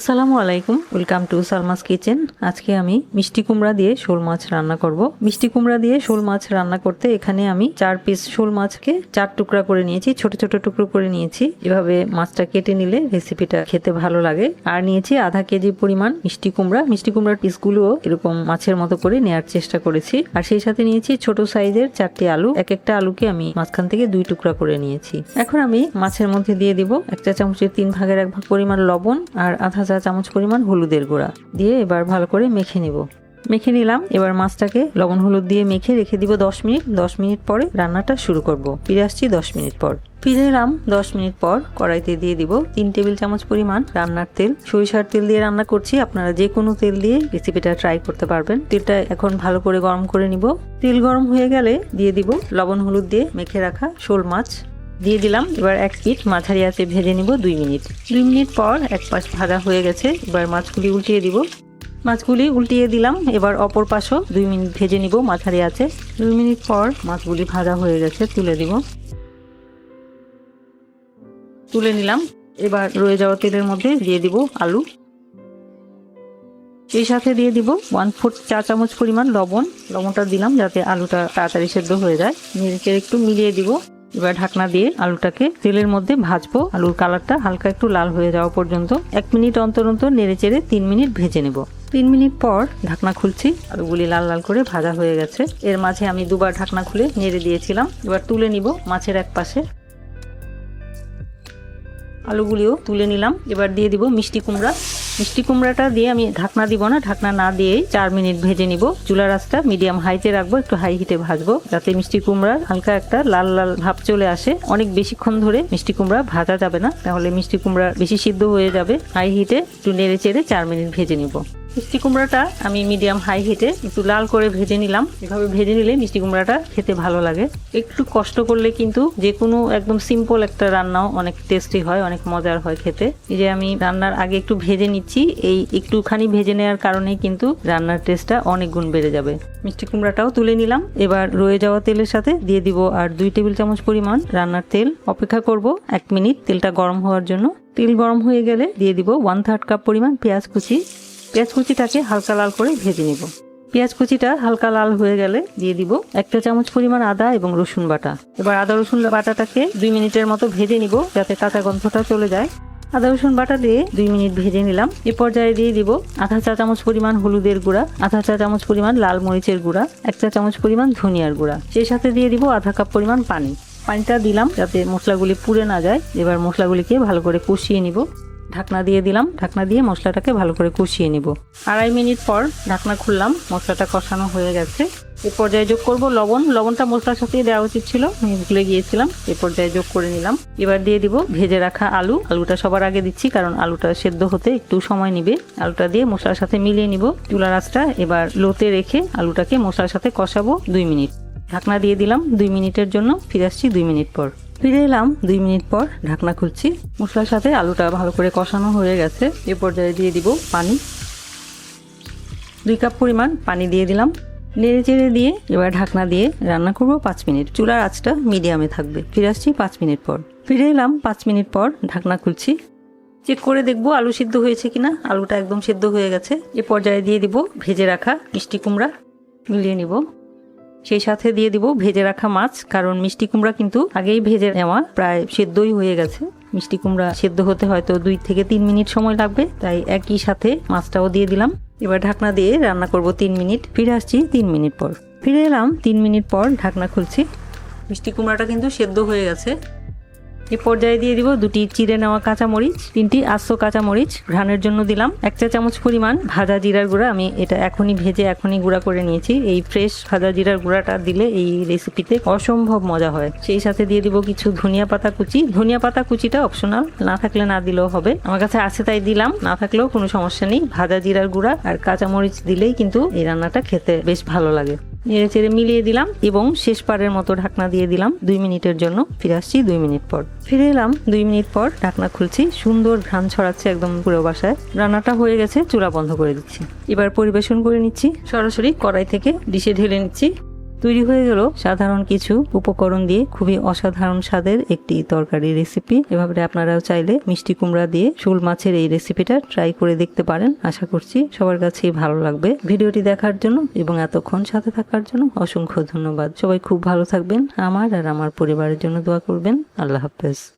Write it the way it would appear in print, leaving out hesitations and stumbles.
আসসালামু আলাইকুম, welcome to Salma's kitchen. আজকে আমি মিষ্টি কুমড়া দিয়ে শোল মাছ রান্না করব। মিষ্টি কুমড়া দিয়ে শোল মাছ রান্না করতে এখানে আমি 4 পিস শোল মাছকে 4 টুকরা করে নিয়েছি, ছোট ছোট টুকরো করে নিয়েছি। এভাবে মাছটা কেটে নিলে রেসিপিটা খেতে ভালো লাগে। আর নিয়েছি আধা কেজি পরিমাণ মিষ্টি কুমড়া। মিষ্টি কুমড়ার পিসগুলো এরকম মাছের মতো করে নেওয়ার চেষ্টা করেছি। আর সেই সাথে নিয়েছি ছোট সাইজের 4টি আলু। এক একটা আলুকে আমি মাঝখান থেকে 2 টুকরা করে নিয়েছি। এখন আমি মাছের মধ্যে দিয়ে দিব 1 চা চামচের 3 ভাগের 1 ভাগ পরিমাণ লবণ আর আধা চা চামচ পরিমাণ হলুদের গুঁড়া দিয়ে এবার ভালো করে মেখে নিব। মেখে নিলাম। এবার মাছটাকে লবণ হলুদ দিয়ে মেখে রেখে দিব 10 মিনিট। 10 মিনিট পরে রান্নাটা শুরু করব। ফিরে আসছি 10 মিনিট পর। ফিরে এলাম 10 মিনিট পর। কড়াইতে দিয়ে দিব 3 টেবিল চামচ পরিমাণ রান্নার তেল। সরিষার তেল দিয়ে রান্না করছি, আপনারা যে কোনো তেল দিয়ে রেসিপিটা ট্রাই করতে পারবেন। তেলটা এখন ভালো করে গরম করে নিব। তেল গরম হয়ে গেলে দিয়ে দিব লবণ হলুদ দিয়ে মেখে রাখা শোল মাছ দিয়ে দিলাম। এবার এক পিঠ মাঝারি আঁচে ভেজে নিব 2 মিনিট। 2 মিনিট পর এক পাশ ভাজা হয়ে গেছে। এবার মাছগুলি উল্টিয়ে দিব। মাছগুলি উল্টিয়ে দিলাম। এবার অপর পাশও 2 মিনিট ভেজে নিব মাঝারি আঁচে। 2 মিনিট পর মাছগুলি ভাজা হয়ে গেছে, তুলে দিব। তুলে নিলাম। এবার রয়ে যাওয়া তেলের মধ্যে দিয়ে দিব আলু। সেই সাথে দিয়ে দিব 1/4 চা চামচ পরিমাণ লবণ। লবণটা দিলাম যাতে আলুটা তাড়াতাড়ি সেদ্ধ হয়ে যায়। নেড়ে একটু মিলিয়ে দিব। এবার ঢাকনা দিয়ে আলুটাকে তেলের মধ্যে ভাজবো। আলুর কালারটা হালকা একটু লাল হয়ে যাওয়া পর্যন্ত 1 মিনিট অন্তর অন্তর নেড়ে চেড়ে 3 মিনিট ভেজে নেব। 3 মিনিট পর ঢাকনা খুলছি। আলুগুলি লাল লাল করে ভাজা হয়ে গেছে। এর মাঝে আমি দুবার ঢাকনা খুলে নেড়ে দিয়েছিলাম। এবার তুলে নিব মাছের এক পাশে। আলুগুলিও তুলে নিলাম। এবার দিয়ে দিব মিষ্টি কুমড়া। মিষ্টি কুমড়াটা দিয়ে আমি ঢাকনা দিব না, ঢাকনা না দিয়েই 4 মিনিট ভেজে নিব। চুলার আঁচটা মিডিয়াম হাইতে রাখবো, একটু হাই হিটে ভাজবো যাতে মিষ্টি কুমড়ার হালকা একটা লাল লাল ভাব চলে আসে। অনেক বেশিক্ষণ ধরে মিষ্টি কুমড়া ভাজা যাবে না, তাহলে মিষ্টি কুমড়া বেশি সিদ্ধ হয়ে যাবে। হাই হিটে একটু নেড়ে চেড়ে 4 মিনিট ভেজে নিব। মিষ্টি কুমড়াটা আমি মিডিয়াম হাই হিটে একটু লাল করে ভেজে নিলাম। এভাবে ভেজে নিলে মিষ্টি কুমড়াটা খেতে ভালো লাগে। একটু কষ্ট করলে কিন্তু যে কোনো একদম সিম্পল একটা রান্নাও অনেক টেস্টি হয়, অনেক মজার হয় খেতে। এই যে আমি রান্নার আগে একটু ভেজে নিচ্ছি, এই একটুখানি ভেজে নেওয়ার কারণেই কিন্তু রান্নার টেস্টটা অনেক গুণ বেড়ে যাবে। মিষ্টি কুমড়াটাও তুলে নিলাম। এবার রয়ে যাওয়া তেলের সাথে দিয়ে দিব আর 2 টেবিল চামচ পরিমাণ রান্নার তেল। অপেক্ষা করব 1 মিনিট তেলটা গরম হওয়ার জন্য। তেল গরম হয়ে গেলে দিয়ে দিব 1/3 কাপ পরিমাণ পেঁয়াজ কুচি। পেঁয়াজ কুচিটাকে হালকা লাল করে ভেজে নিব। পেঁয়াজ কুচিটা হালকা লাল হয়ে গেলে দিয়ে দিব 1 চা চামচ পরিমাণ আদা এবং রসুন বাটা। এবার আদা রসুন বাটাটাকে 2 মিনিটের মতো ভেজে নিব যাতে কাঁচা গন্ধটা চলে যায়। আদা রসুন বাটা দিয়ে 2 মিনিট ভেজে নিলাম। এ পর্যায়ে দিয়ে দিব আধা চা চামচ পরিমাণ হলুদের গুঁড়া, আধা চা চামচ পরিমাণ লাল মরিচের গুঁড়া, 1 চা চামচ পরিমাণ ধনিয়ার গুঁড়া। সেই সাথে দিয়ে দিব আধা কাপ পরিমাণ পানি। পানিটা দিলাম যাতে মশলাগুলি পুড়ে না যায়। এবার মশলাগুলিকে ভালো করে কষিয়ে নিব। ঢাকনা দিয়ে দিলাম। ঢাকনা দিয়ে মশলাটাকে ভালো করে কষিয়ে নিব। 2.5 মিনিট পর ঢাকনা খুললাম। মশলাটা কষানো হয়ে গেছে। এ পর্যায়ে যোগ করব লবণ। লবণটা মশলার সাথে দেওয়া উচিত ছিল, আমি ভুলে গিয়েছিলাম। এ পর্যায়ে যোগ করে নিলাম। এবার দিয়ে দিব ভেজে রাখা আলু। আলুটা সবার আগে দিচ্ছি কারণ আলুটা সেদ্ধ হতে একটু সময় নেবে। আলুটা দিয়ে মশলার সাথে মিলিয়ে নিব। চুলার আঁচটা এবার লোতে রেখে আলুটাকে মশলার সাথে কষাবো 2 মিনিট। ঢাকনা দিয়ে দিলাম 2 মিনিটের জন্য। ফিরে আসছি 2 মিনিট পর। ফিরে এলাম 2 মিনিট পর। ঢাকনা খুলছি। মশলার সাথে আলুটা ভালো করে কষানো হয়ে গেছে। এ পর্যায়ে দিয়ে দিব পানি। 2 কাপ পরিমাণ পানি দিয়ে দিলাম। নেড়ে চেড়ে দিয়ে এবার ঢাকনা দিয়ে রান্না করব 5 মিনিট। চুলার আঁচটা মিডিয়ামে থাকবে। ফিরে আসছি 5 মিনিট পর। ফিরে এলাম 5 মিনিট পর। ঢাকনা খুলছি। চেক করে দেখবো আলু সিদ্ধ হয়েছে কিনা। আলুটা একদম সিদ্ধ হয়ে গেছে। এ পর্যায়ে দিয়ে দিব ভেজে রাখা মিষ্টি কুমড়া, মিলিয়ে নিব। সেই সাথে দিয়ে দিব ভেজে রাখা মাছ, কারণ মিষ্টি কুমড়া কিন্তু আগেই ভেজে নেওয়া, প্রায় সেদ্ধই হয়ে গেছে। মিষ্টি কুমড়া সেদ্ধ হতে হয়তো 2 থেকে 3 মিনিট সময় লাগবে, তাই একই সাথে মাছটাও দিয়ে দিলাম। এবার ঢাকনা দিয়ে রান্না করব 3 মিনিট। ফিরে আসছি 3 মিনিট পর। ফিরে এলাম 3 মিনিট পর। ঢাকনা খুলছি। মিষ্টি কুমড়াটা কিন্তু সেদ্ধ হয়ে গেছে। এই পর্যায়ে দিয়ে দিব 2টি চিড়ে নেওয়া কাঁচামরিচ, 3টি আস্ত কাঁচামরিচ ঘ্রাণের জন্য দিলাম। 1 চা চামচ পরিমাণ ভাজা জিরার গুঁড়া। আমি এটা এখনই ভেজে এখনই গুঁড়া করে নিয়েছি। এই ফ্রেশ ভাজা জিরার গুঁড়াটা দিলে এই রেসিপিতে অসম্ভব মজা হয়। সেই সাথে দিয়ে দিব কিছু ধনিয়া পাতা কুচি। ধনিয়া পাতা কুচিটা অপশনাল, না থাকলে না দিলেও হবে। আমার কাছে আছে তাই দিলাম, না থাকলেও কোনো সমস্যা নেই। ভাজা জিরার গুঁড়া আর কাঁচামরিচ দিলেই কিন্তু এই রান্নাটা খেতে বেশ ভালো লাগে। নেড়ে চেড়ে মিলিয়ে দিলাম এবং শেষবারের মতো ঢাকনা দিয়ে দিলাম 2 মিনিটের জন্য। ফিরে আসছি 2 মিনিট পর। ফিরে এলাম 2 মিনিট পর। ঢাকনা খুলছি। সুন্দর ঘ্রাণ ছড়াচ্ছে একদম পুরো বাসায়। রান্নাটা হয়ে গেছে। চুলা বন্ধ করে দিচ্ছি। এবার পরিবেশন করে নিচ্ছি। সরাসরি কড়াই থেকে ডিশে ঢেলে নিচ্ছি। তৈরি হয়ে গেল সাধারণ কিছু উপকরণ দিয়ে খুবই অসাধারণ স্বাদের একটি তরকারি রেসিপি। এভাবে আপনারাও চাইলে মিষ্টি কুমড়া দিয়ে শোল মাছের এই রেসিপিটা ট্রাই করে দেখতে পারেন। আশা করছি সবার কাছেই ভালো লাগবে। ভিডিওটি দেখার জন্য এবং এতক্ষণ সাথে থাকার জন্য অসংখ্য ধন্যবাদ। সবাই খুব ভালো থাকবেন। আমার আর আমার পরিবারের জন্য দোয়া করবেন। আল্লাহ হাফেজ।